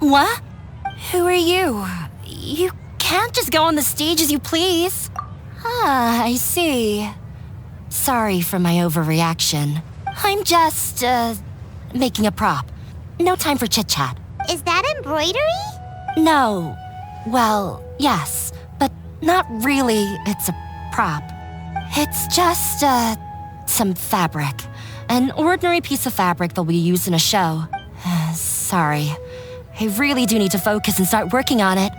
What? Who are you? You can't just go on the stage as you please. Ah, I see. Sorry for my overreaction. I'm just, making a prop. No time for chit-chat. Is that embroidery? No. Well, yes, but not really. It's a prop. It's just, some fabric. An ordinary piece of fabric that we use in a show. Sorry. I really do need to focus and start working on it.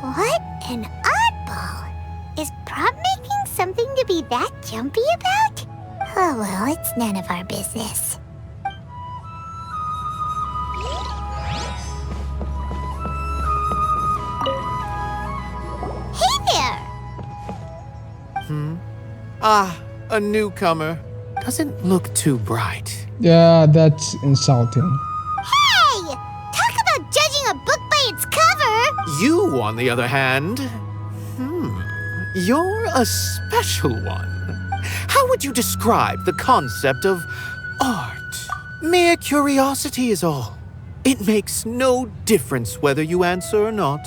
What an oddball. Is prop making something to be that jumpy about? Oh well, it's none of our business. Hey there! A newcomer. Doesn't look too bright. Yeah, that's insulting. Hey! Talk about judging a book by its cover! You, on the other hand, you're a special one. How would you describe the concept of art? Mere curiosity is all. It makes no difference whether you answer or not.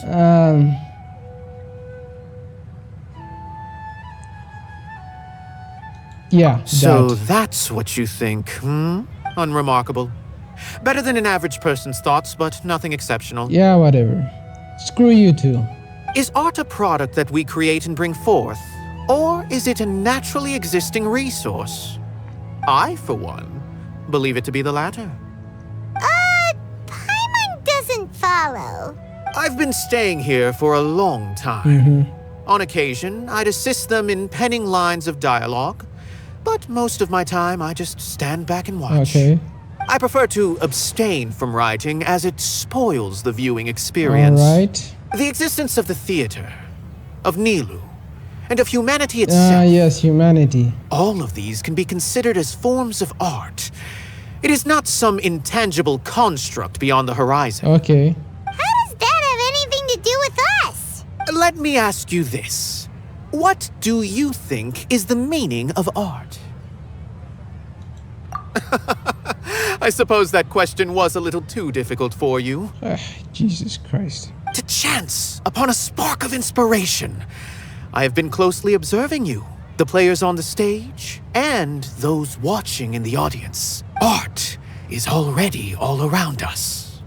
Yeah. So that's what you think, Unremarkable. Better than an average person's thoughts, but nothing exceptional. Yeah, whatever. Screw you too. Is art a product that we create and bring forth? Or is it a naturally existing resource? I, for one, believe it to be the latter. Paimon doesn't follow. I've been staying here for a long time. On occasion, I'd assist them in penning lines of dialogue, but most of my time I just stand back and watch. Okay. I prefer to abstain from writing as it spoils the viewing experience. Alright. The existence of the theater, of Nilu, and of humanity itself. Yes, humanity. All of these can be considered as forms of art. It is not some intangible construct beyond the horizon. Okay. How does that have anything to do with us? Let me ask you this. What do you think is the meaning of art? I suppose that question was a little too difficult for you. Jesus Christ. To chance upon a spark of inspiration, I have been closely observing you, the players on the stage, and those watching in the audience. Art is already all around us.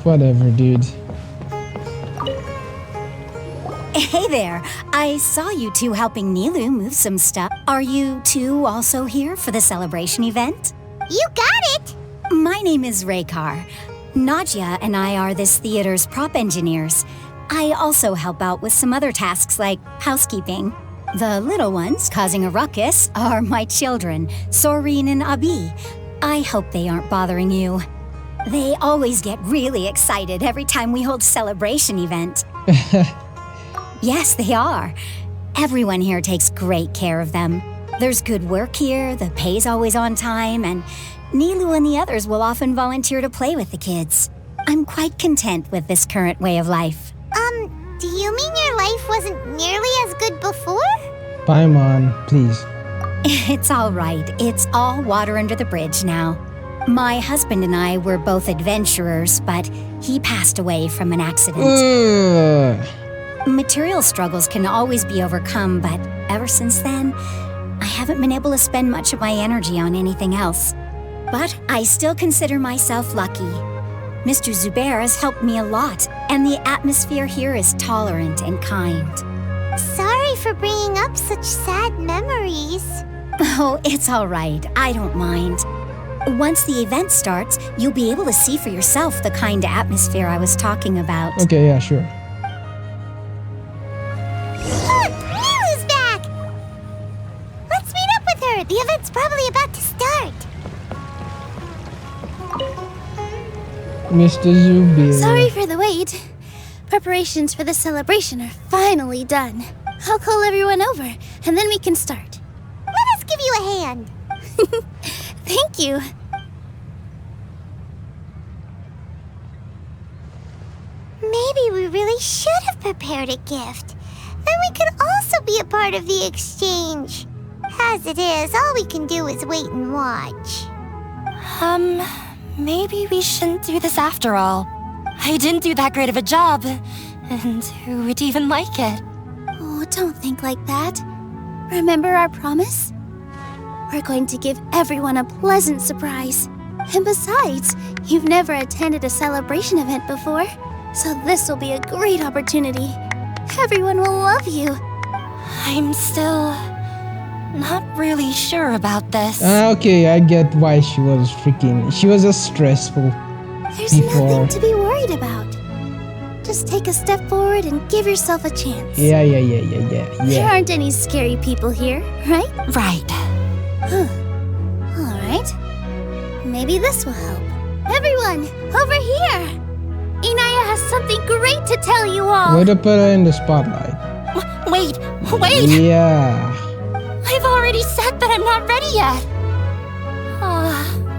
Whatever, dude. Hey there. I saw you two helping Nilu move some stuff. Are you two also here for the celebration event? You got it! My name is Raykar. Nadia and I are this theater's prop engineers. I also help out with some other tasks like housekeeping. The little ones causing a ruckus are my children, Soreen and Abi. I hope they aren't bothering you. They always get really excited every time we hold a celebration event. Yes, they are. Everyone here takes great care of them. There's good work here, the pay's always on time, and Nilu and the others will often volunteer to play with the kids. I'm quite content with this current way of life. Do you mean your life wasn't nearly as good before? Paimon, please. It's all right. It's all water under the bridge now. My husband and I were both adventurers, but he passed away from an accident. Material struggles can always be overcome, but ever since then, I haven't been able to spend much of my energy on anything else. But I still consider myself lucky. Mr. Zubair has helped me a lot, and the atmosphere here is tolerant and kind. Sorry for bringing up such sad memories. Oh, it's all right. I don't mind. Once the event starts, you'll be able to see for yourself the kind of atmosphere I was talking about. Okay, yeah, sure. Look! Nilu's back! Let's meet up with her. The event's probably about to start. Mr. Zubair. Sorry for the wait. Preparations for the celebration are finally done. I'll call everyone over, and then we can start. Let us give you a hand. Thank you. Maybe we really should have prepared a gift. Then we could also be a part of the exchange. As it is, all we can do is wait and watch. Maybe we shouldn't do this after all. I didn't do that great of a job, and who would even like it? Oh, don't think like that. Remember our promise? We're going to give everyone a pleasant surprise. And besides, you've never attended a celebration event before, so this will be a great opportunity. Everyone will love you. I'm still not really sure about this. Okay, I get why she was just stressful There's before. nothing to be worried about. Just take a step forward and give yourself a chance. Yeah. There aren't any scary people here, right? Right. All right. Maybe this will help. Everyone, over here! Inaya has something great to tell you all. Way to put her in the spotlight. Wait! Yeah. I've already said that I'm not ready yet.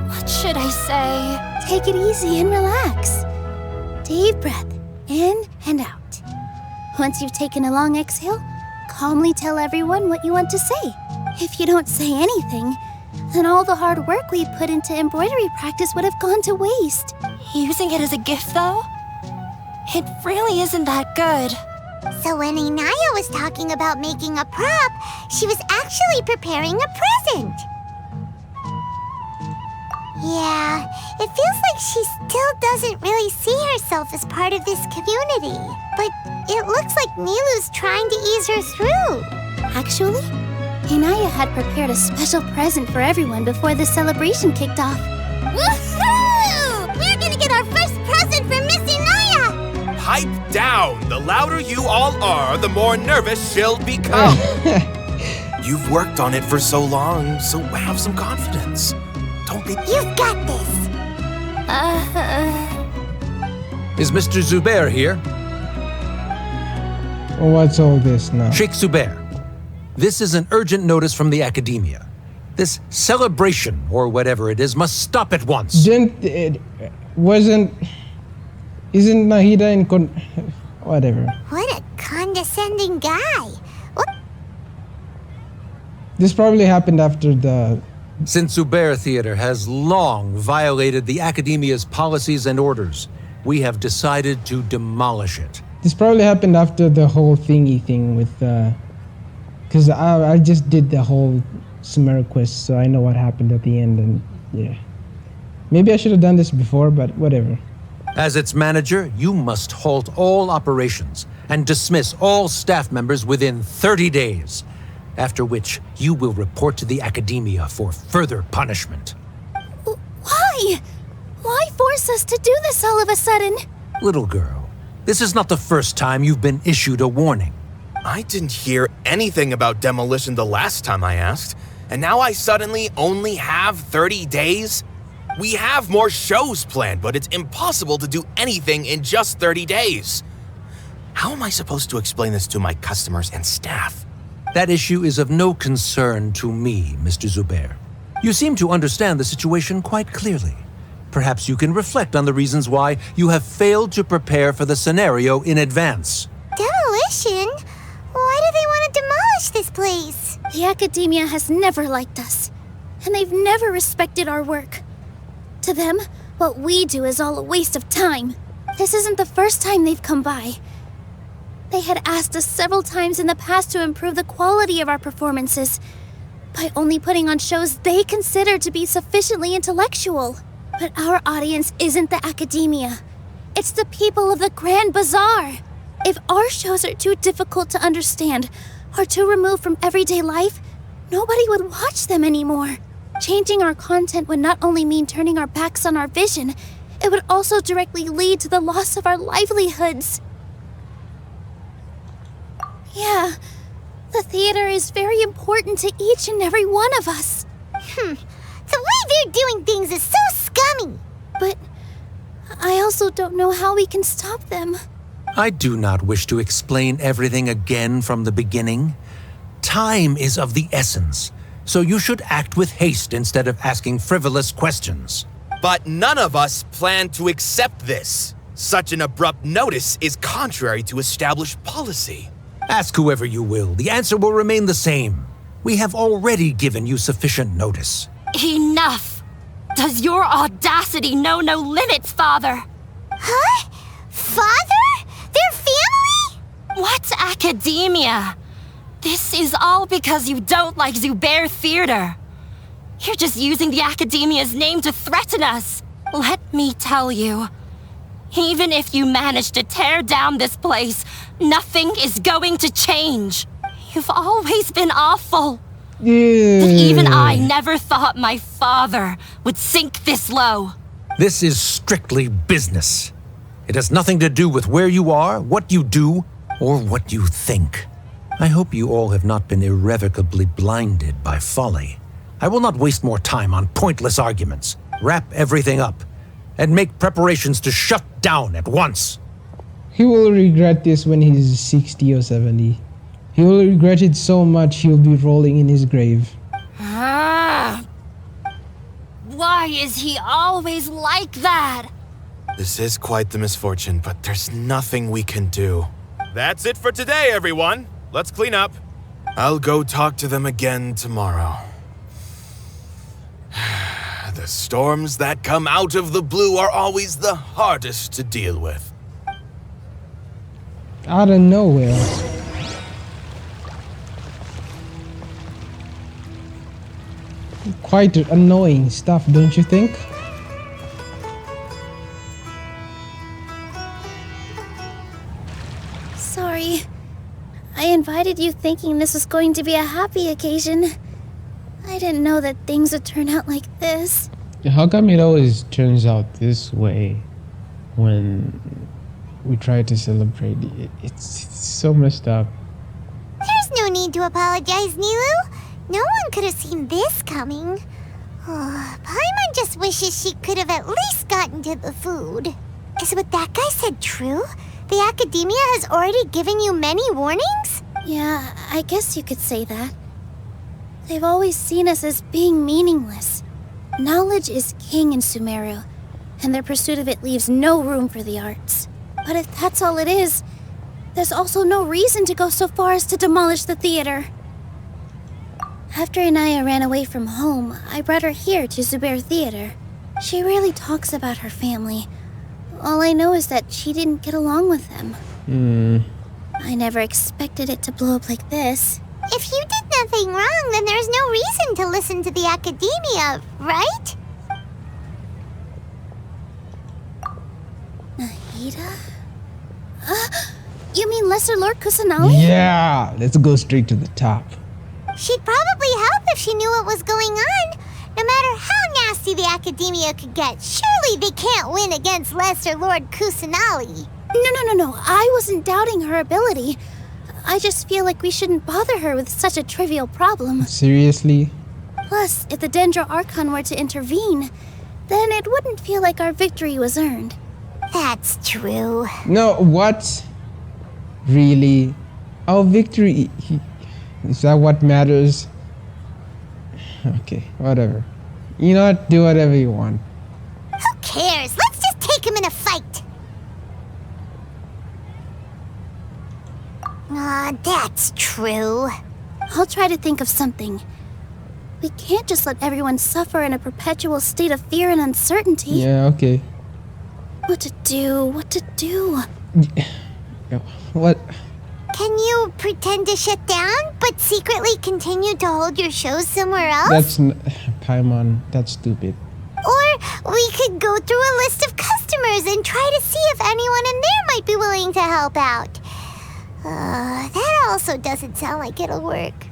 What should I say? Take it easy and relax. Deep breath, in and out. Once you've taken a long exhale, calmly tell everyone what you want to say. If you don't say anything, then all the hard work we put into embroidery practice would have gone to waste. Using it as a gift, though? It really isn't that good. So when Inaya was talking about making a prop, she was actually preparing a present. Yeah, it feels like she still doesn't really see herself as part of this community. But it looks like Nilu's trying to ease her through. Actually, Inaya had prepared a special present for everyone before the celebration kicked off. Woohoo! We're gonna get our first present from Miss Inaya! Pipe down! The louder you all are, the more nervous she'll become. You've worked on it for so long, so have some confidence. Don't be... You've got this! Is Mr. Zubair here? What's all this now? Sheikh Zubair, this is an urgent notice from the academia. This celebration, or whatever it is, must stop at once. Isn't Nahida in whatever? What a condescending guy. What? This probably happened after the... Since Zubair Theater has long violated the academia's policies and orders, we have decided to demolish it. This probably happened after the whole thingy thing with because I just did the whole Sumer quest, so I know what happened at the end, and yeah. Maybe I should have done this before, but whatever. As its manager, you must halt all operations and dismiss all staff members within 30 days, after which you will report to the academia for further punishment. Why? Why force us to do this all of a sudden? Little girl, this is not the first time you've been issued a warning. I didn't hear anything about demolition the last time I asked, and now I suddenly only have 30 days? We have more shows planned, but it's impossible to do anything in just 30 days. How am I supposed to explain this to my customers and staff? That issue is of no concern to me, Mr. Zubair. You seem to understand the situation quite clearly. Perhaps you can reflect on the reasons why you have failed to prepare for the scenario in advance. Demolition? Why do they want to demolish this place? The academia has never liked us, and they've never respected our work. To them, what we do is all a waste of time. This isn't the first time they've come by. They had asked us several times in the past to improve the quality of our performances by only putting on shows they consider to be sufficiently intellectual. But our audience isn't the academia. It's the people of the Grand Bazaar. If our shows are too difficult to understand or too removed from everyday life, nobody would watch them anymore. Changing our content would not only mean turning our backs on our vision, it would also directly lead to the loss of our livelihoods. Yeah, the theater is very important to each and every one of us. The way they're doing things is so scummy. But I also don't know how we can stop them. I do not wish to explain everything again from the beginning. Time is of the essence, so you should act with haste instead of asking frivolous questions. But none of us plan to accept this. Such an abrupt notice is contrary to established policy. Ask whoever you will, the answer will remain the same. We have already given you sufficient notice. Enough! Does your audacity know no limits, Father? Huh? Father? Their family? What academia? This is all because you don't like Zubair Theater. You're just using the academia's name to threaten us. Let me tell you, even if you manage to tear down this place, nothing is going to change. You've always been awful. Yeah. But even I never thought my father would sink this low. This is strictly business. It has nothing to do with where you are, what you do, or what you think. I hope you all have not been irrevocably blinded by folly. I will not waste more time on pointless arguments. Wrap everything up, and make preparations to shut down at once. He will regret this when he's 60 or 70. He will regret it so much he'll be rolling in his grave. Ah. Why is he always like that? This is quite the misfortune, but there's nothing we can do. That's it for today, everyone. Let's clean up. I'll go talk to them again tomorrow. The storms that come out of the blue are always the hardest to deal with. Out of nowhere. Quite annoying stuff, don't you think? Sorry. I invited you thinking this was going to be a happy occasion. I didn't know that things would turn out like this. How come it always turns out this way when we try to celebrate? It's so messed up. There's no need to apologize, Nilu. No one could have seen this coming. Oh, Paimon just wishes she could have at least gotten to the food. Is what that guy said true? The academia has already given you many warnings? Yeah, I guess you could say that. They've always seen us as being meaningless. Knowledge is king in Sumeru, and their pursuit of it leaves no room for the arts. But if that's all it is, there's also no reason to go so far as to demolish the theater. After Inaya ran away from home, I brought her here to Zubair Theater. She rarely talks about her family. All I know is that she didn't get along with them. I never expected it to blow up like this. If you did nothing wrong, then there's no reason to listen to the academia, right? Nahida? You mean Lesser Lord Kusanali? Yeah, let's go straight to the top. She'd probably help if she knew what was going on. No matter how nasty the academia could get, surely they can't win against Lesser Lord Kusanali. No. I wasn't doubting her ability. I just feel like we shouldn't bother her with such a trivial problem. Seriously? Plus, if the Dendro Archon were to intervene, then it wouldn't feel like our victory was earned. That's true. No, what? Really? Our victory... Is that what matters? Okay, whatever. You know what? Do whatever you want. Who cares? Let's just take him in a fight. That's true. I'll try to think of something. We can't just let everyone suffer in a perpetual state of fear and uncertainty. Yeah, okay. What to do? What? Can you pretend to shut down, but secretly continue to hold your shows somewhere else? That's... Paimon, that's stupid. Or we could go through a list of customers and try to see if anyone in there might be willing to help out. That also doesn't sound like it'll work.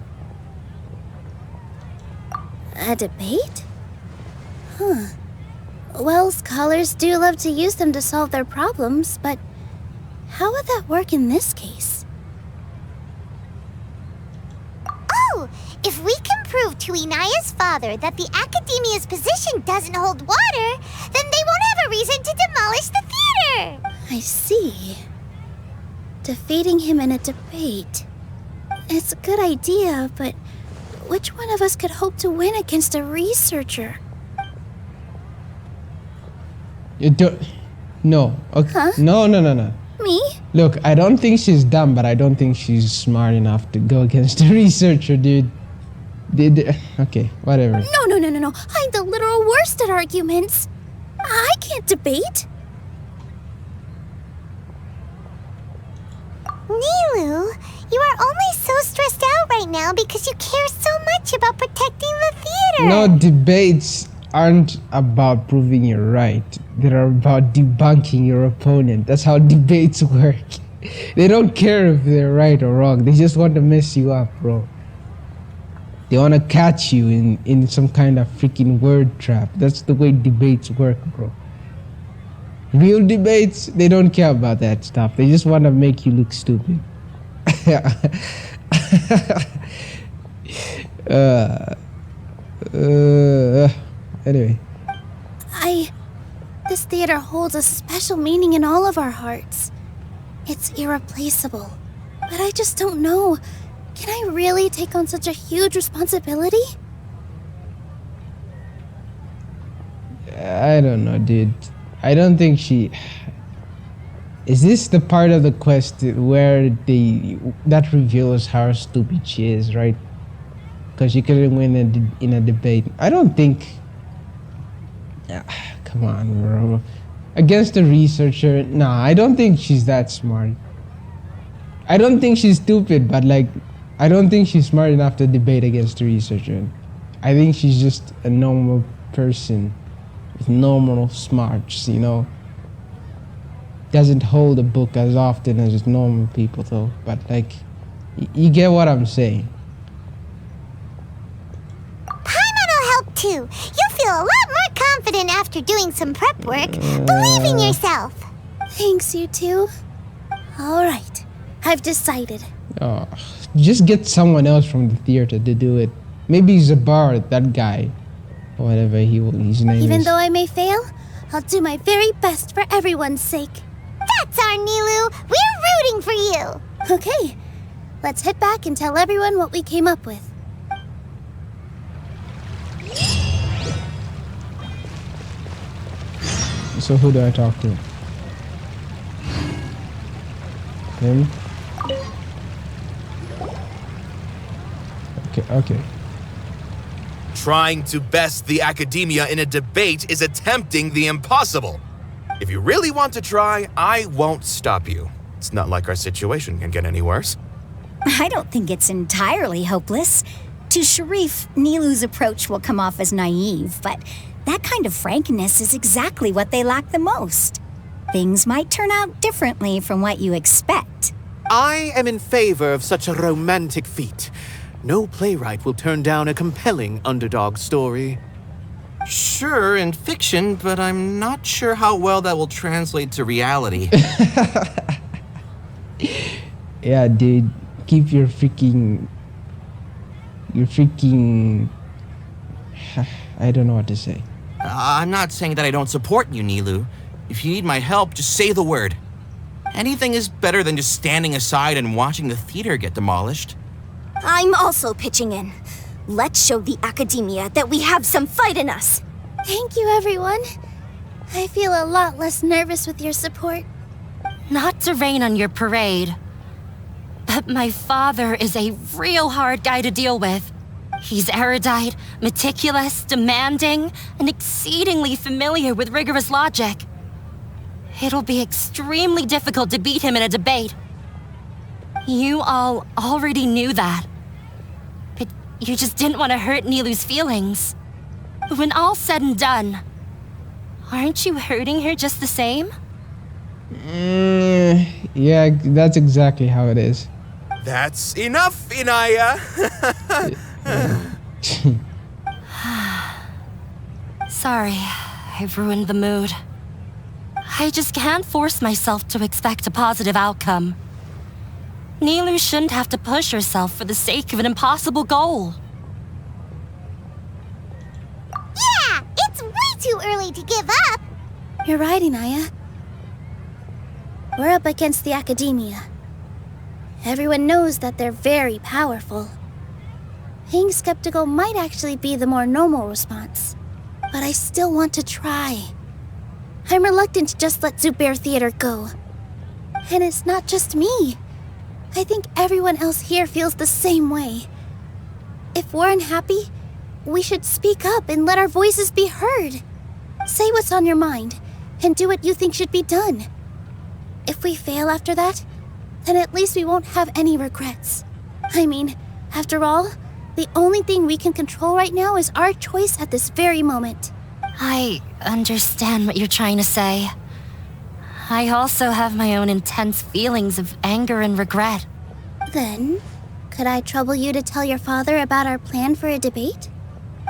A debate? Well, scholars do love to use them to solve their problems, but how would that work in this case? Oh, if we can prove to Inaya's father that the academia's position doesn't hold water, then they won't have a reason to demolish the theater. I see. Defeating him in a debate. It's a good idea, but which one of us could hope to win against a researcher? No. Okay. Huh? No. Me? Look, I don't think she's dumb, but I don't think she's smart enough to go against a researcher, dude. Okay, whatever. No. I'm the literal worst at arguments. I can't debate. Nilu, you are only so stressed out right now because you care so much about protecting the theater. No, debates aren't about proving you're right. They're about debunking your opponent. That's how debates work. They don't care if they're right or wrong. They just want to mess you up, bro. They want to catch you in some kind of freaking word trap. That's the way debates work, bro. Real debates, they don't care about that stuff. They just want to make you look stupid. Anyway. This theater holds a special meaning in all of our hearts. It's irreplaceable. But I just don't know. Can I really take on such a huge responsibility? I don't know, dude. I don't think she... Is this the part of the quest where that reveals how stupid she is, right? Because she couldn't win in a debate. I don't think... Come on, bro. Against a researcher, nah, I don't think she's that smart. I don't think she's stupid, but like, I don't think she's smart enough to debate against a researcher. I think she's just a normal person with normal smarts, you know. Doesn't hold a book as often as normal people, though. But like, you get what I'm saying. Paimon will help too. You'll feel a lot more confident after doing some prep work. Believe in yourself. Thanks, you two. All right, I've decided. Oh, just get someone else from the theater to do it. Maybe Zabar, that guy, or whatever his name is. Even though I may fail, I'll do my very best for everyone's sake. That's our Nilu. We're rooting for you. Okay, let's head back and tell everyone what we came up with. So who do I talk to? Him? Okay. Trying to best the academia in a debate is attempting the impossible. If you really want to try, I won't stop you. It's not like our situation can get any worse. I don't think it's entirely hopeless. To Sharif, Nilu's approach will come off as naive, but that kind of frankness is exactly what they lack the most. Things might turn out differently from what you expect. I am in favor of such a romantic feat. No playwright will turn down a compelling underdog story. Sure, in fiction, but I'm not sure how well that will translate to reality. Yeah, dude. Keep your freaking... I don't know what to say. I'm not saying that I don't support you, Nilu. If you need my help, just say the word. Anything is better than just standing aside and watching the theater get demolished. I'm also pitching in. Let's show the academia that we have some fight in us. Thank you, everyone. I feel a lot less nervous with your support. Not to rain on your parade, but my father is a real hard guy to deal with. He's erudite, meticulous, demanding, and exceedingly familiar with rigorous logic. It'll be extremely difficult to beat him in a debate. You all already knew that. But you just didn't want to hurt Nilu's feelings. When all's said and done, aren't you hurting her just the same? Yeah, that's exactly how it is. That's enough, Inaya. Sorry, I've ruined the mood. I just can't force myself to expect a positive outcome. Nilu shouldn't have to push herself for the sake of an impossible goal. Yeah, it's way too early to give up. You're right, Inaya. We're up against the academia. Everyone knows that they're very powerful. Being skeptical might actually be the more normal response. But I still want to try. I'm reluctant to just let Zubair Theater go. And it's not just me. I think everyone else here feels the same way. If we're unhappy, we should speak up and let our voices be heard. Say what's on your mind, and do what you think should be done. If we fail after that, then at least we won't have any regrets. I mean, after all, the only thing we can control right now is our choice at this very moment. I understand what you're trying to say. I also have my own intense feelings of anger and regret. Then, could I trouble you to tell your father about our plan for a debate?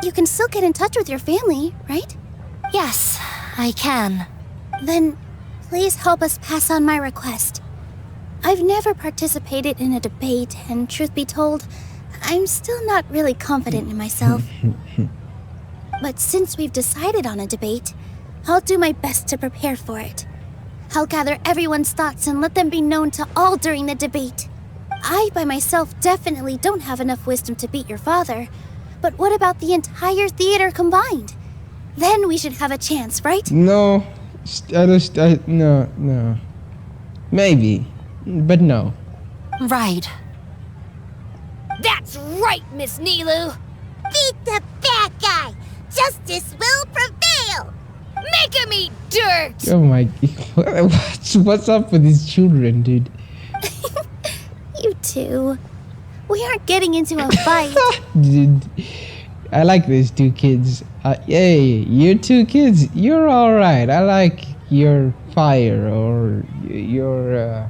You can still get in touch with your family, right? Yes, I can. Then, please help us pass on my request. I've never participated in a debate, and truth be told, I'm still not really confident in myself. But since we've decided on a debate, I'll do my best to prepare for it. I'll gather everyone's thoughts and let them be known to all during the debate. I, by myself, definitely don't have enough wisdom to beat your father. But what about the entire theater combined? Then we should have a chance, right? No. No. Maybe. But no. Right. That's right, Miss Nilu! Beat the bad guy! Justice will prevail! Make him eat dirt! Oh my... What's up with these children, dude? You two. We aren't getting into a fight. Dude, I like these two kids. Hey, you two kids, you're alright. I like your fire or your...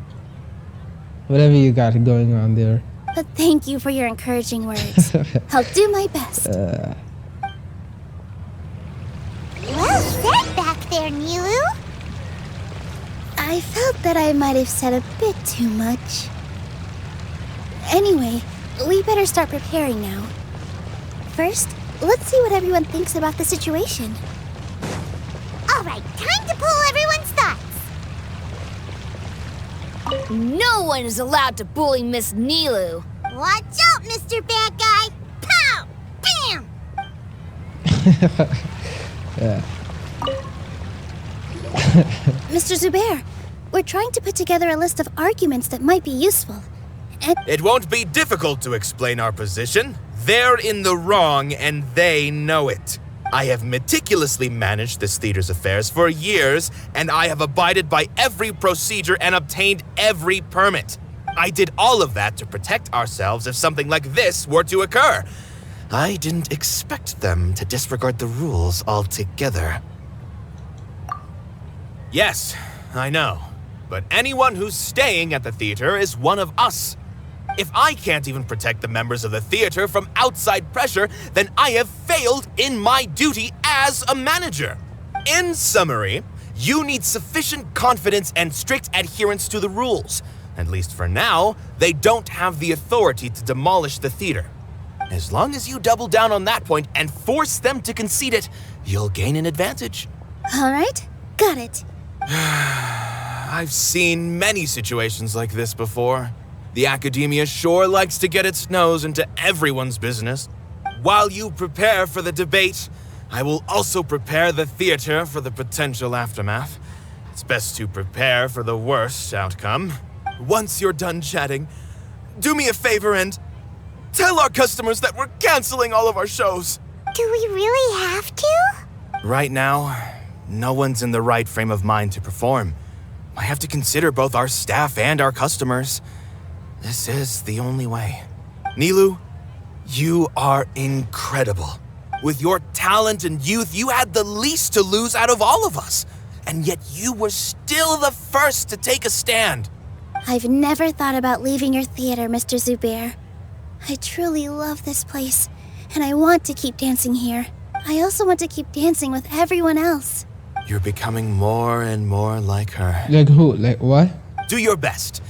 whatever you got going on there. But thank you for your encouraging words. I'll do my best. Well said back there, Nilu. I felt that I might have said a bit too much. Anyway, we better start preparing now. First, let's see what everyone thinks about the situation. All right, time to pull everyone's thoughts. No one is allowed to bully Miss Nilu. Watch out, Mr. Bad Guy! Pow! Bam! Mr. Zubair, we're trying to put together a list of arguments that might be useful. And It won't be difficult to explain our position. They're in the wrong, and they know it. I have meticulously managed this theater's affairs for years, and I have abided by every procedure and obtained every permit. I did all of that to protect ourselves if something like this were to occur. I didn't expect them to disregard the rules altogether. Yes, I know. But anyone who's staying at the theater is one of us. If I can't even protect the members of the theater from outside pressure, then I have failed in my duty as a manager. In summary, you need sufficient confidence and strict adherence to the rules. At least for now, they don't have the authority to demolish the theater. As long as you double down on that point and force them to concede it, you'll gain an advantage. all right, got it. I've seen many situations like this before. The academia sure likes to get its nose into everyone's business. While you prepare for the debate, I will also prepare the theater for the potential aftermath. It's best to prepare for the worst outcome. Once you're done chatting, do me a favor and tell our customers that we're canceling all of our shows. Do we really have to? Right now, no one's in the right frame of mind to perform. I have to consider both our staff and our customers. This is the only way. Nilu, you are incredible. With your talent and youth, you had the least to lose out of all of us. And yet you were still the first to take a stand. I've never thought about leaving your theater, Mr. Zubair. I truly love this place, and I want to keep dancing here. I also want to keep dancing with everyone else. You're becoming more and more like her. Like who? Like what? Do your best.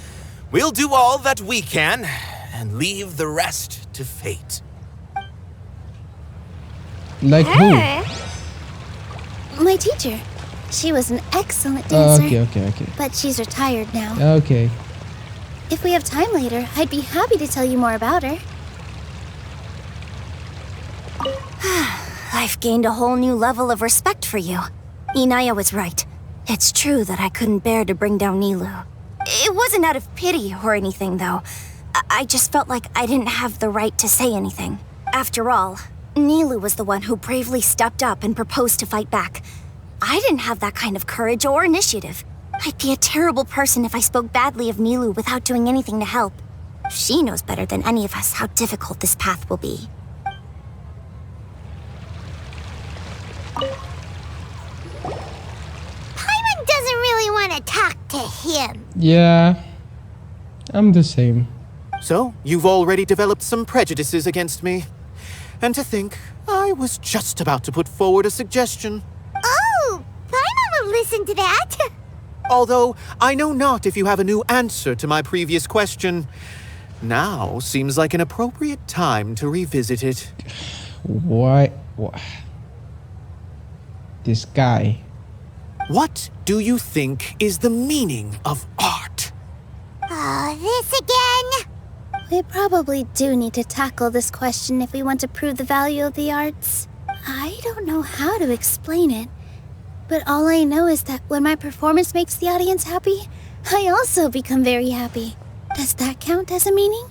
We'll do all that we can and leave the rest to fate. Like who? My teacher. She was an excellent dancer. Okay. But she's retired now. Okay. If we have time later, I'd be happy to tell you more about her. I've gained a whole new level of respect for you. Inaya was right. It's true that I couldn't bear to bring down Nilu. It wasn't out of pity or anything, though. I just felt like I didn't have the right to say anything. After all, Nilu was the one who bravely stepped up and proposed to fight back. I didn't have that kind of courage or initiative. I'd be a terrible person if I spoke badly of Nilu without doing anything to help. She knows better than any of us how difficult this path will be. Paimon doesn't really want to talk to him. Yeah, I'm the same. So, you've already developed some prejudices against me. And to think, I was just about to put forward a suggestion. Oh, Paimon will listen to that. Although, I know not if you have a new answer to my previous question. Now seems like an appropriate time to revisit it. Why? This guy. What do you think is the meaning of art? Oh, this again? We probably do need to tackle this question if we want to prove the value of the arts. I don't know how to explain it, but all I know is that when my performance makes the audience happy, I also become very happy. Does that count as a meaning?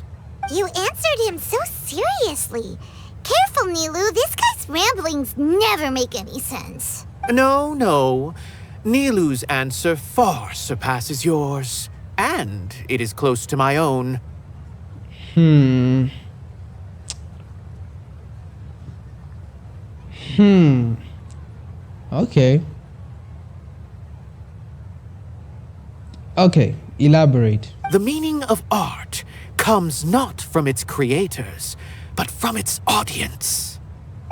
You answered him so seriously. Careful, Nilu, this guy's ramblings never make any sense. No. Nilu's answer far surpasses yours. And it is close to my own. Okay, elaborate. The meaning of art comes not from its creators, but from its audience.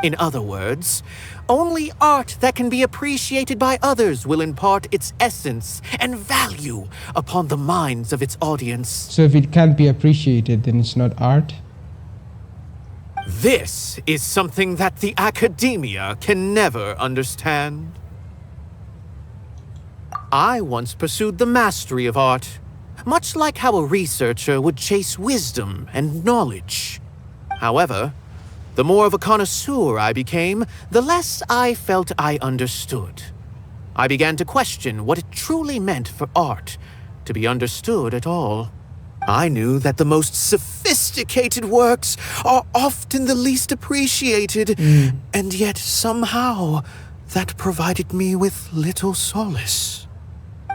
In other words, only art that can be appreciated by others will impart its essence and value upon the minds of its audience. So if it can't be appreciated, then it's not art? This is something that the academia can never understand. I once pursued the mastery of art, much like how a researcher would chase wisdom and knowledge. However, the more of a connoisseur I became, the less I felt I understood. I began to question what it truly meant for art to be understood at all. I knew that the most sophisticated works are often the least appreciated, and yet somehow that provided me with little solace.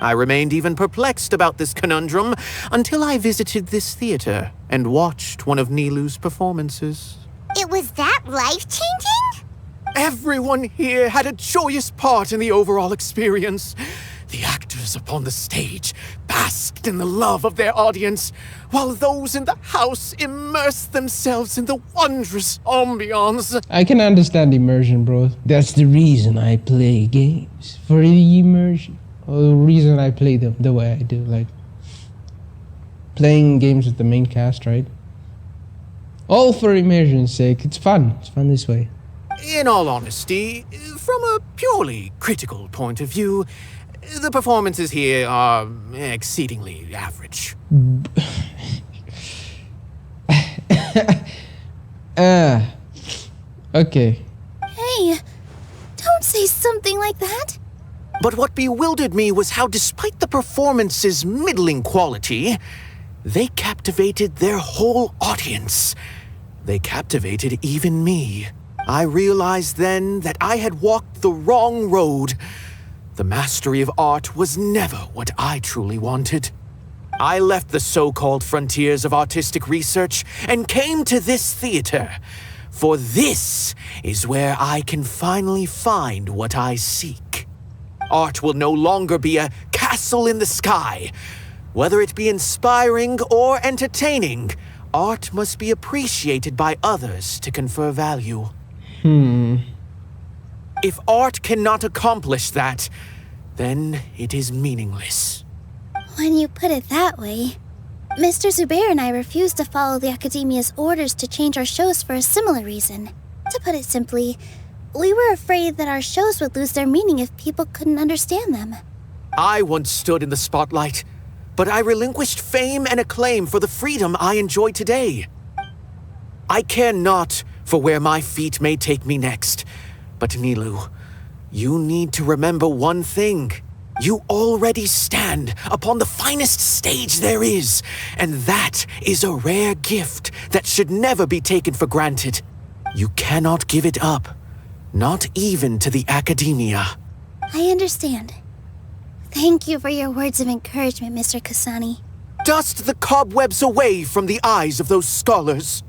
I remained even perplexed about this conundrum until I visited this theater and watched one of Nilu's performances. It was that life-changing? Everyone here had a joyous part in the overall experience. The actors upon the stage basked in the love of their audience, while those in the house immersed themselves in the wondrous ambiance. I can understand immersion, bro. That's the reason I play games. For the immersion. Or the reason I play them the way I do. Like, playing games with the main cast, right? All for immersion's sake. It's fun. It's fun this way. In all honesty, from a purely critical point of view, the performances here are exceedingly average. Okay. Hey, don't say something like that. But what bewildered me was how, despite the performance's middling quality, they captivated their whole audience. They captivated even me. I realized then that I had walked the wrong road. The mastery of art was never what I truly wanted. I left the so-called frontiers of artistic research and came to this theater, for this is where I can finally find what I seek. Art will no longer be a castle in the sky. Whether it be inspiring or entertaining, art must be appreciated by others to confer value. If art cannot accomplish that, then it is meaningless. When you put it that way, Mr. Zubair and I refused to follow the Academia's orders to change our shows for a similar reason. To put it simply, we were afraid that our shows would lose their meaning if people couldn't understand them. I once stood in the spotlight, but I relinquished fame and acclaim for the freedom I enjoy today. I care not for where my feet may take me next, but Nilu, you need to remember one thing. You already stand upon the finest stage there is, and that is a rare gift that should never be taken for granted. You cannot give it up. Not even to the academia. I understand. Thank you for your words of encouragement, Mr. Kasani. Dust the cobwebs away from the eyes of those scholars.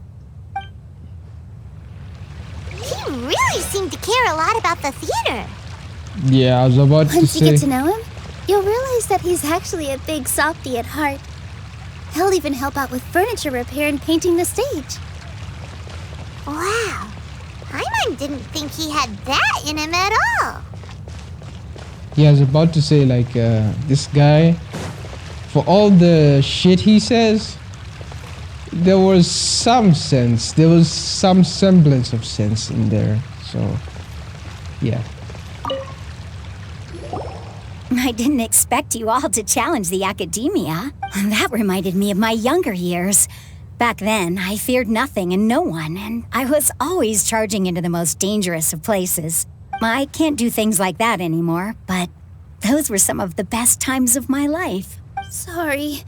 He really seemed to care a lot about the theater. Yeah, I was about to Once you say. get to know him, you'll realize that he's actually a big softie at heart. He'll even help out with furniture repair and painting the stage. Wow. Paimon didn't think he had that in him at all. Yeah, I was about to say, like, this guy, for all the shit he says, there was some sense. There was some semblance of sense in there. So, yeah. I didn't expect you all to challenge the academia. That reminded me of my younger years. Back then, I feared nothing and no one, and I was always charging into the most dangerous of places. I can't do things like that anymore, but those were some of the best times of my life. Sorry.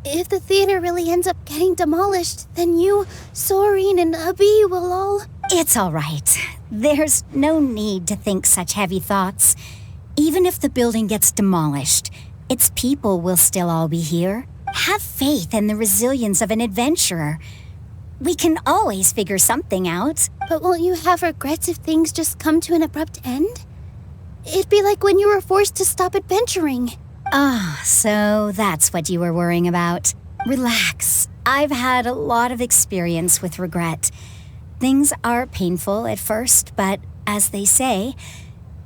If the theater really ends up getting demolished, then you, Soren, and Abi will all... It's all right. There's no need to think such heavy thoughts. Even if the building gets demolished, its people will still all be here. Have faith in the resilience of an adventurer. We can always figure something out. But won't you have regrets if things just come to an abrupt end? It'd be like when you were forced to stop adventuring. Ah, so that's what you were worrying about. Relax. I've had a lot of experience with regret. Things are painful at first, but as they say,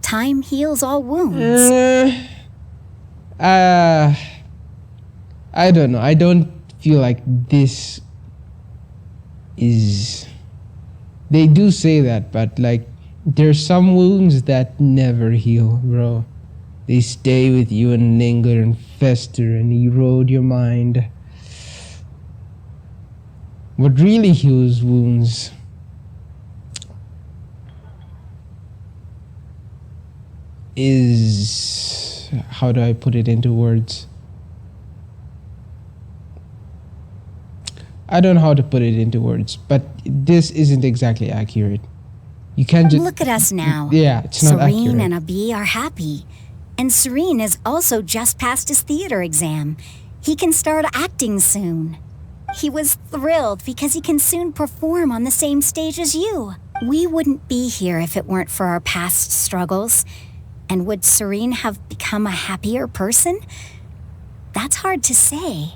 time heals all wounds. I don't know. I don't feel like this is... They do say that, but like, there's some wounds that never heal, bro. They stay with you and linger and fester and erode your mind. What really heals wounds is... How do I put it into words? I don't know how to put it into words, but this isn't exactly accurate. You can't just... Look at us now. Yeah, it's not Serene accurate. and Abi are happy. And Serene has also just passed his theater exam. He can start acting soon. He was thrilled because he can soon perform on the same stage as you. We wouldn't be here if it weren't for our past struggles. And would Serene have become a happier person? That's hard to say.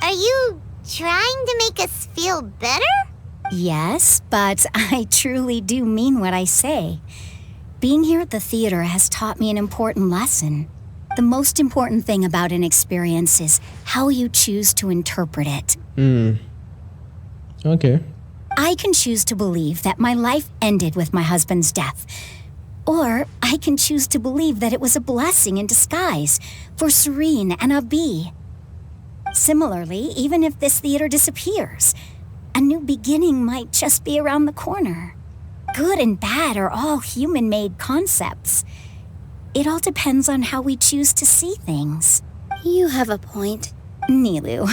Are you trying to make us feel better? Yes, but I truly do mean what I say. Being here at the theater has taught me an important lesson. The most important thing about an experience is how you choose to interpret it. Okay. I can choose to believe that my life ended with my husband's death. Or I can choose to believe that it was a blessing in disguise for Serene and Abi. Similarly, even if this theater disappears, a new beginning might just be around the corner. Good and bad are all human-made concepts. It all depends on how we choose to see things. You have a point. Nilu,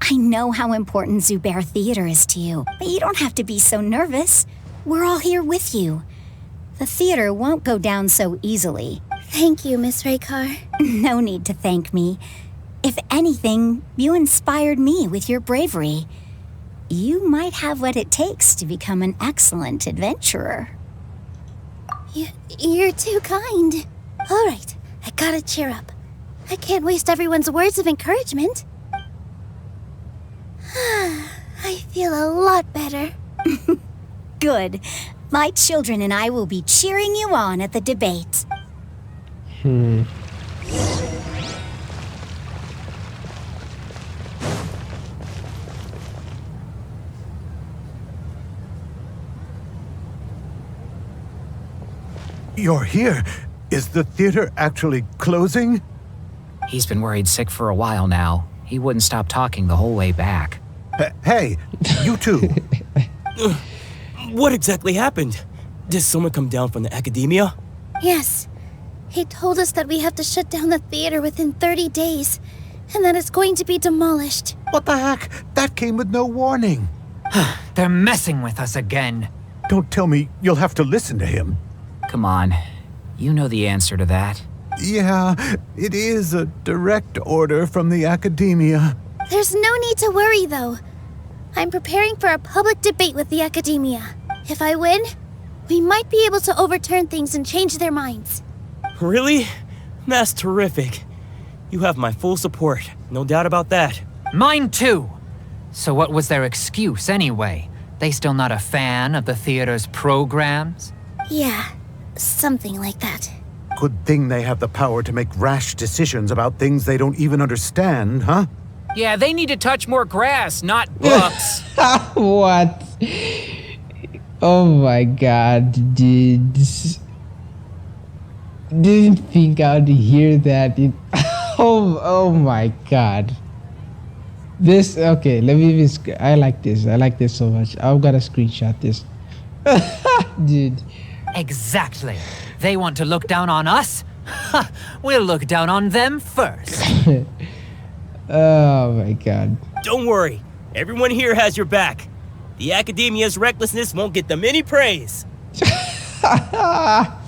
I know how important Zubair Theater is to you, but you don't have to be so nervous. We're all here with you. The theater won't go down so easily. Thank you, Miss Raykar. No need to thank me. If anything, you inspired me with your bravery. You might have what it takes to become an excellent adventurer. You're too kind. All right, I gotta cheer up. I can't waste everyone's words of encouragement. I feel a lot better. Good. My children and I will be cheering you on at the debate. You're here. Is the theater actually closing? He's been worried sick for a while now. He wouldn't stop talking the whole way back. Hey, you two. What exactly happened? Did someone come down from the academia? Yes. He told us that we have to shut down the theater within 30 days, and that it's going to be demolished. What the heck? That came with no warning. They're messing with us again. Don't tell me you'll have to listen to him. Come on. You know the answer to that. Yeah, it is a direct order from the academia. There's no need to worry, though. I'm preparing for a public debate with the academia. If I win, we might be able to overturn things and change their minds. Really? That's terrific. You have my full support, no doubt about that. Mine too! So what was their excuse anyway? They still not a fan of the theater's programs? Yeah, something like that. Good thing they have the power to make rash decisions about things they don't even understand, huh? Yeah, they need to touch more grass, not books. What? Oh my god, dude. Didn't think I'd hear that. Oh my god. This, okay, let me just, I like this so much. I've got to screenshot this. Dude. Exactly. They want to look down on us? We'll look down on them first. Oh my god. Don't worry, everyone here has your back. The academia's recklessness won't get them any praise. Ah,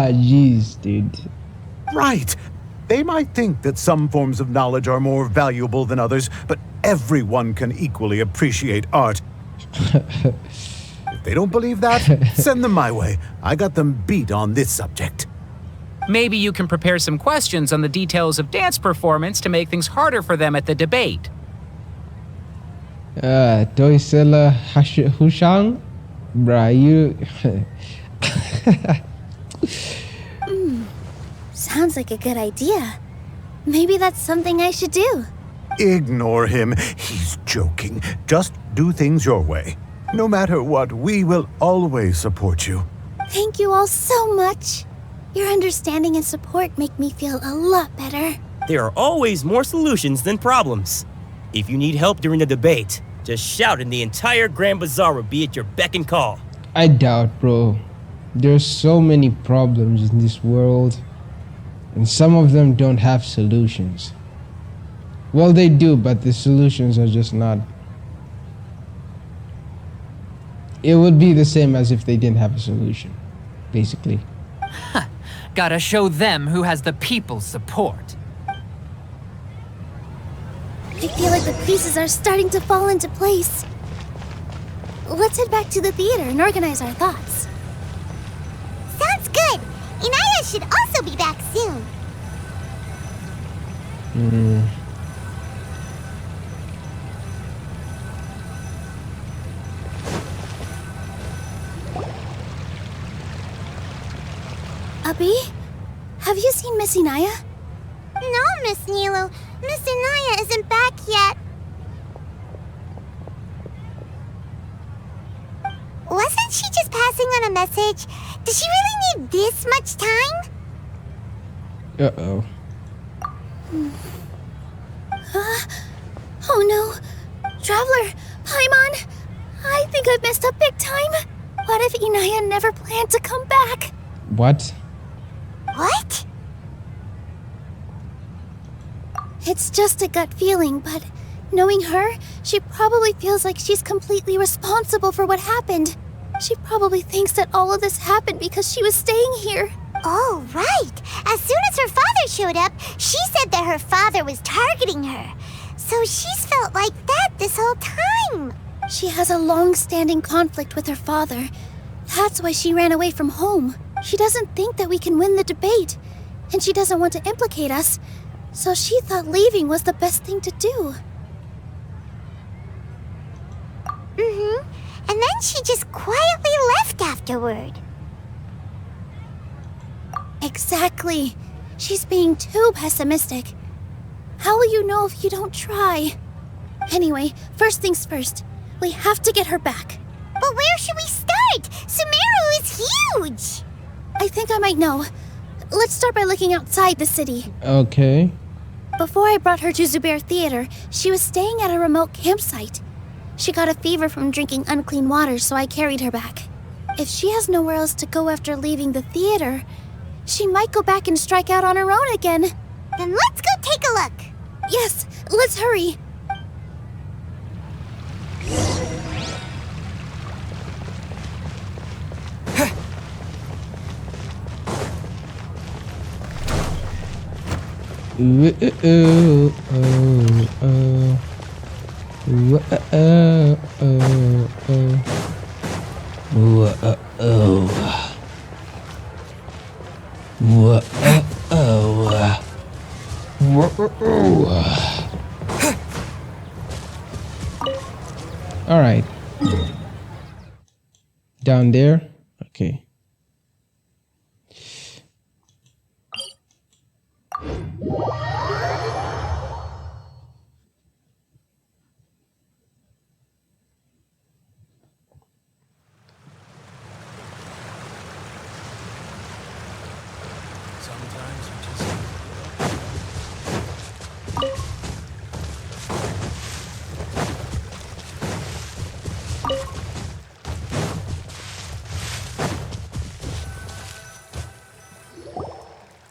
jeez, dude. Right. They might think that some forms of knowledge are more valuable than others, but everyone can equally appreciate art. If they don't believe that, send them my way. I got them beat on this subject. Maybe you can prepare some questions on the details of dance performance to make things harder for them at the debate. Toisela Hushang? Bruh, you... Sounds like a good idea. Maybe that's something I should do. Ignore him. He's joking. Just do things your way. No matter what, we will always support you. Thank you all so much. Your understanding and support make me feel a lot better. There are always more solutions than problems. If you need help during the debate, just shout and the entire Grand Bazaar will be at your beck and call. I doubt, bro. There's so many problems in this world, and some of them don't have solutions. Well, they do, but the solutions are just not. It would be the same as if they didn't have a solution, basically. Gotta show them who has the people's support. I feel like the pieces are starting to fall into place. Let's head back to the theater and organize our thoughts. Sounds good. Inaya should also be back soon. Abi, have you seen Miss Inaya? No, Miss Nilu. Miss Inaya isn't back yet. Wasn't she just passing on a message? Does she really need this much time? Uh-oh. Oh no. Traveler, Paimon, I think I've messed up big time. What if Inaya never planned to come back? What? What? It's just a gut feeling, but knowing her, she probably feels like she's completely responsible for what happened. She probably thinks that all of this happened because she was staying here. Oh, right. As soon as her father showed up, she said that her father was targeting her. So she's felt like that this whole time. She has a long-standing conflict with her father. That's why she ran away from home. She doesn't think that we can win the debate, and she doesn't want to implicate us, so she thought leaving was the best thing to do. And then she just quietly left afterward. Exactly. She's being too pessimistic. How will you know if you don't try? Anyway, first things first. We have to get her back. But where should we start? Sumeru is huge! I think I might know. Let's start by looking outside the city. Okay. Before I brought her to Zubair Theater, she was staying at a remote campsite. She got a fever from drinking unclean water, so I carried her back. If she has nowhere else to go after leaving the theater, she might go back and strike out on her own again. Then let's go take a look. Yes, let's hurry. All right. Down there. Okay.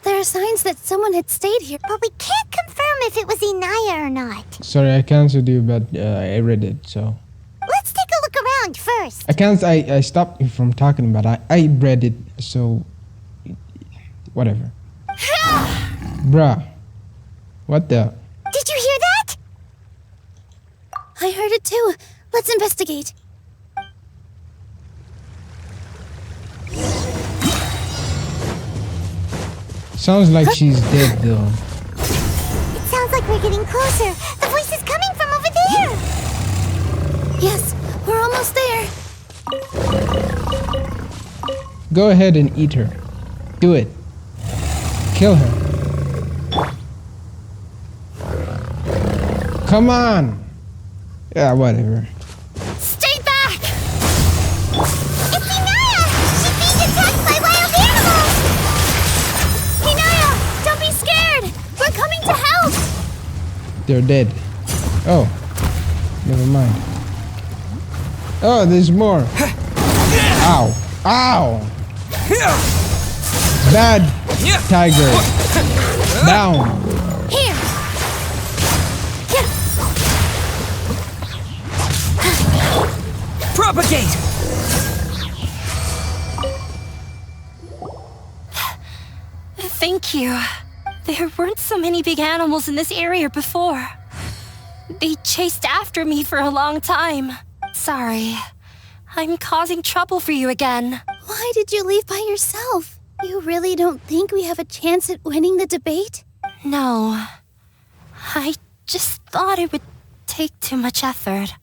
There are signs that someone had stayed here. But we can't confirm if it was Inaya or not. Sorry, I cancelled you, but I read it, so. Let's take a look around first. I stopped you from talking, but I read it, so. Whatever. Bruh. What the? Did you hear that? I heard it too. Let's investigate. Sounds like she's dead, though. It sounds like we're getting closer. The voice is coming from over there. Yes, we're almost there. Go ahead and eat her. Do it. Kill her. Come on. Yeah, whatever. Stay back! It's Inaya! She's being attacked by wild animals! Hinaya, don't be scared! We're coming to help! They're dead. Oh. Never mind. Oh, there's more. Ow. Ow! Bad tiger. Down. Here! Propagate! Thank you. There weren't so many big animals in this area before. They chased after me for a long time. Sorry. I'm causing trouble for you again. Why did you leave by yourself? You really don't think we have a chance at winning the debate? No. I just thought it would take too much effort.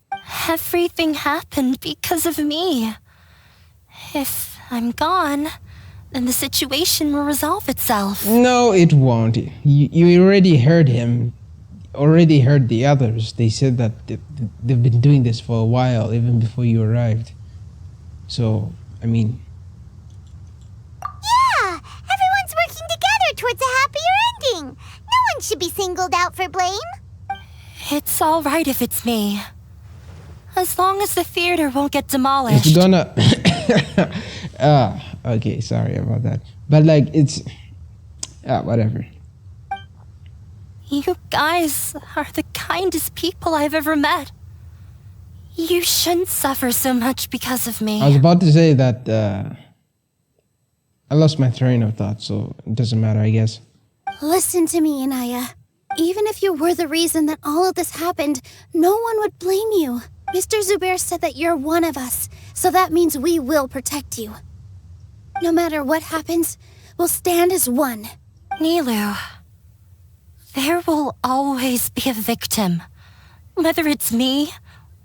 Everything happened because of me. If I'm gone, then the situation will resolve itself. No, it won't. You already heard him. Already heard the others. They said that they've been doing this for a while, even before you arrived. So, I mean... Yeah! Everyone's working together towards a happier ending. No one should be singled out for blame. It's all right if it's me. As long as the theater won't get demolished. It's gonna... okay, sorry about that. But like, it's... whatever. You guys are the kindest people I've ever met. You shouldn't suffer so much because of me. I was about to say that I lost my train of thought, so it doesn't matter, I guess. Listen to me, Inaya. Even if you were the reason that all of this happened, no one would blame you. Mr. Zubair said that you're one of us, so that means we will protect you. No matter what happens, we'll stand as one. Nilu, there will always be a victim, whether it's me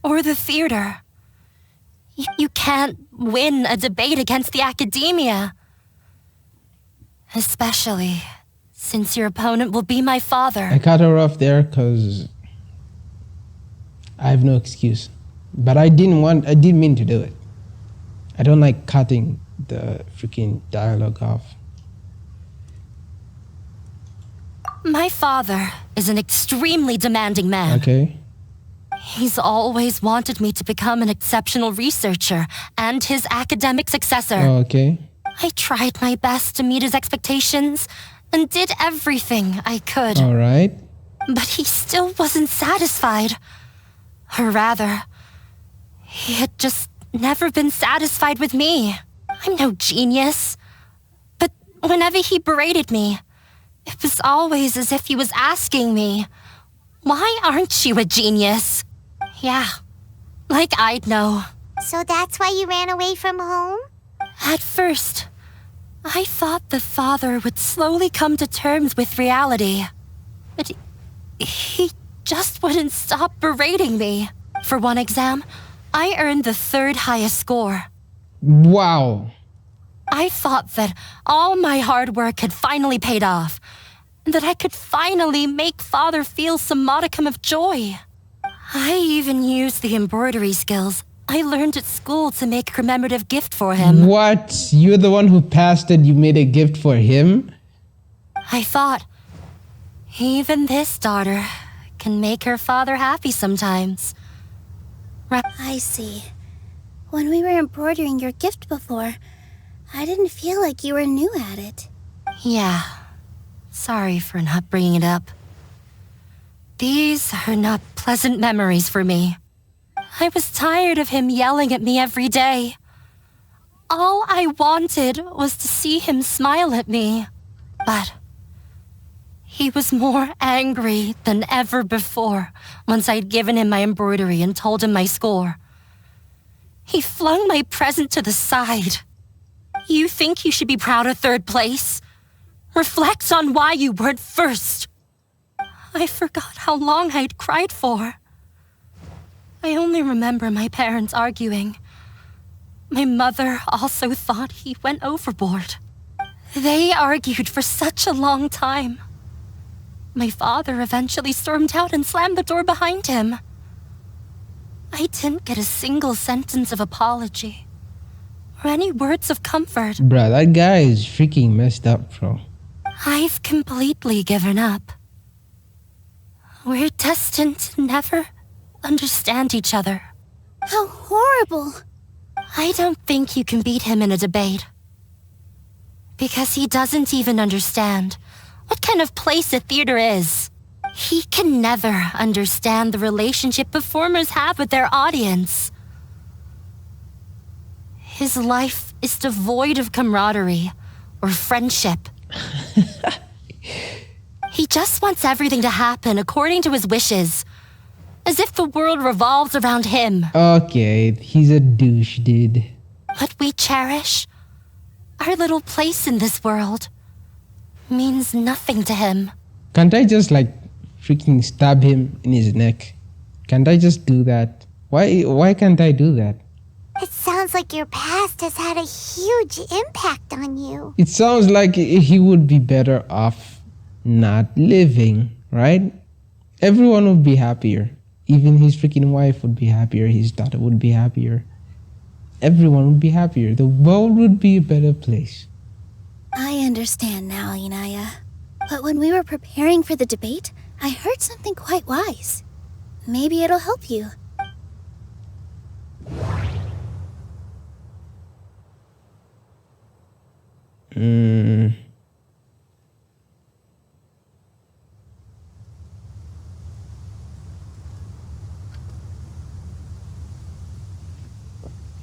or the theater. You can't win a debate against the academia. Especially since your opponent will be my father. I cut her off there because I have no excuse. But I didn't mean to do it. I don't like cutting the freaking dialogue off. My father is an extremely demanding man. Okay. He's always wanted me to become an exceptional researcher and his academic successor. Okay. I tried my best to meet his expectations and did everything I could. All right. But he still wasn't satisfied. Or rather, he had just never been satisfied with me. I'm no genius. But whenever he berated me, It was always as if he was asking me, why aren't you a genius? Yeah, like I'd know. So that's why you ran away from home? At first, I thought the father would slowly come to terms with reality. But he just wouldn't stop berating me. For one exam, I earned the 3rd highest score. Wow. I thought that all my hard work had finally paid off, and that I could finally make Father feel some modicum of joy. I even used the embroidery skills I learned at school to make a commemorative gift for him. What? You're the one who passed and you made a gift for him? I thought, even this daughter can make her father happy sometimes. I see. When we were embroidering your gift before, I didn't feel like you were new at it. Yeah. Sorry for not bringing it up. These are not pleasant memories for me. I was tired of him yelling at me every day. All I wanted was to see him smile at me. But he was more angry than ever before once I'd given him my embroidery and told him my score. He flung my present to the side. You think you should be proud of 3rd place? Reflect on why you weren't 1st. I forgot how long I'd cried for. I only remember my parents arguing. My mother also thought he went overboard. They argued for such a long time. My father eventually stormed out and slammed the door behind him. I didn't get a single sentence of apology or any words of comfort. Bruh, that guy is freaking messed up, bro. I've completely given up. We're destined to never understand each other. How horrible! I don't think you can beat him in a debate. Because he doesn't even understand what kind of place a theater is. He can never understand the relationship performers have with their audience. His life is devoid of camaraderie or friendship. He just wants everything to happen according to his wishes, as if the world revolves around him. Okay, he's a douche, dude. What we cherish, our little place in this world, means nothing to him. Can't I just like freaking stab him in his neck? Can't I just do that? Why can't I do that? It sounds like your past has had a huge impact on you. It sounds like he would be better off not living, right? Everyone would be happier. Even his freaking wife would be happier. His daughter would be happier. Everyone would be happier. The world would be a better place. I understand now, Inaya. But when we were preparing for the debate, I heard something quite wise. Maybe it'll help you.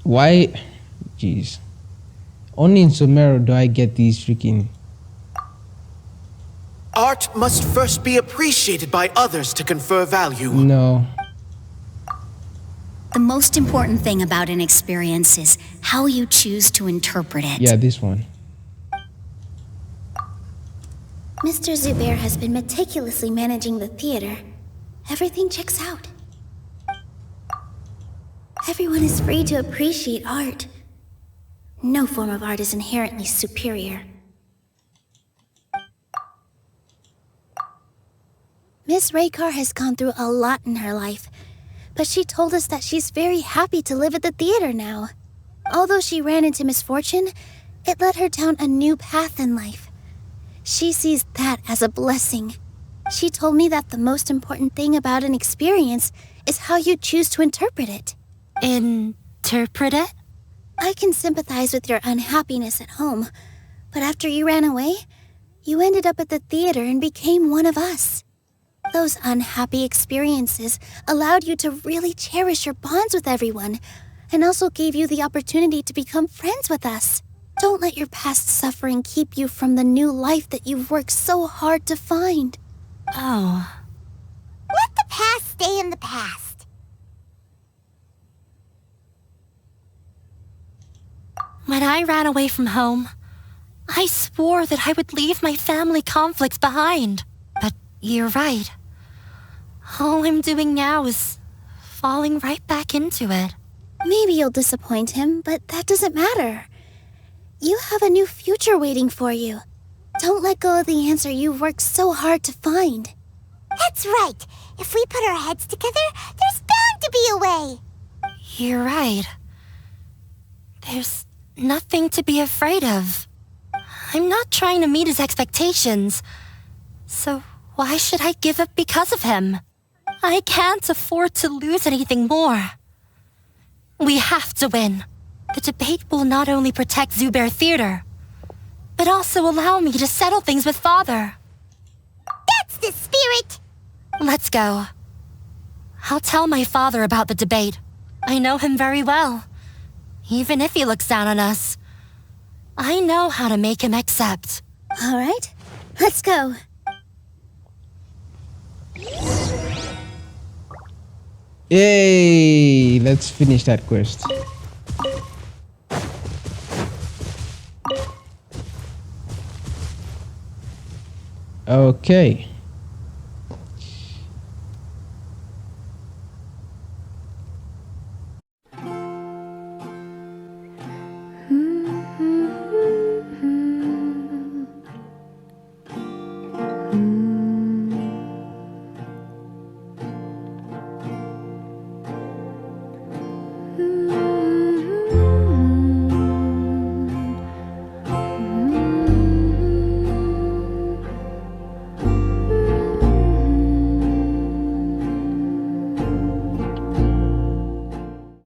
Why? Jeez. Only in Sumeru do I get these freaking... Art must first be appreciated by others to confer value. No. The most important thing about an experience is how you choose to interpret it. Yeah, this one. Mr. Zubair has been meticulously managing the theater. Everything checks out. Everyone is free to appreciate art. No form of art is inherently superior. Miss Raykar has gone through a lot in her life, but she told us that she's very happy to live at the theater now. Although she ran into misfortune, it led her down a new path in life. She sees that as a blessing. She told me that the most important thing about an experience is how you choose to interpret it. Interpret it? I can sympathize with your unhappiness at home, but after you ran away, you ended up at the theater and became one of us. Those unhappy experiences allowed you to really cherish your bonds with everyone, and also gave you the opportunity to become friends with us. Don't let your past suffering keep you from the new life that you've worked so hard to find. Oh. Let the past stay in the past. When I ran away from home, I swore that I would leave my family conflicts behind. But you're right. All I'm doing now is falling right back into it. Maybe you'll disappoint him, but that doesn't matter. You have a new future waiting for you. Don't let go of the answer you've worked so hard to find. That's right. If we put our heads together, there's bound to be a way. You're right. There's nothing to be afraid of. I'm not trying to meet his expectations. So why should I give up because of him? I can't afford to lose anything more. We have to win. The debate will not only protect Zubair Theater, but also allow me to settle things with Father. That's the spirit! Let's go. I'll tell my father about the debate. I know him very well. Even if he looks down on us, I know how to make him accept. All right, let's go. Yay! Let's finish that quest. Okay.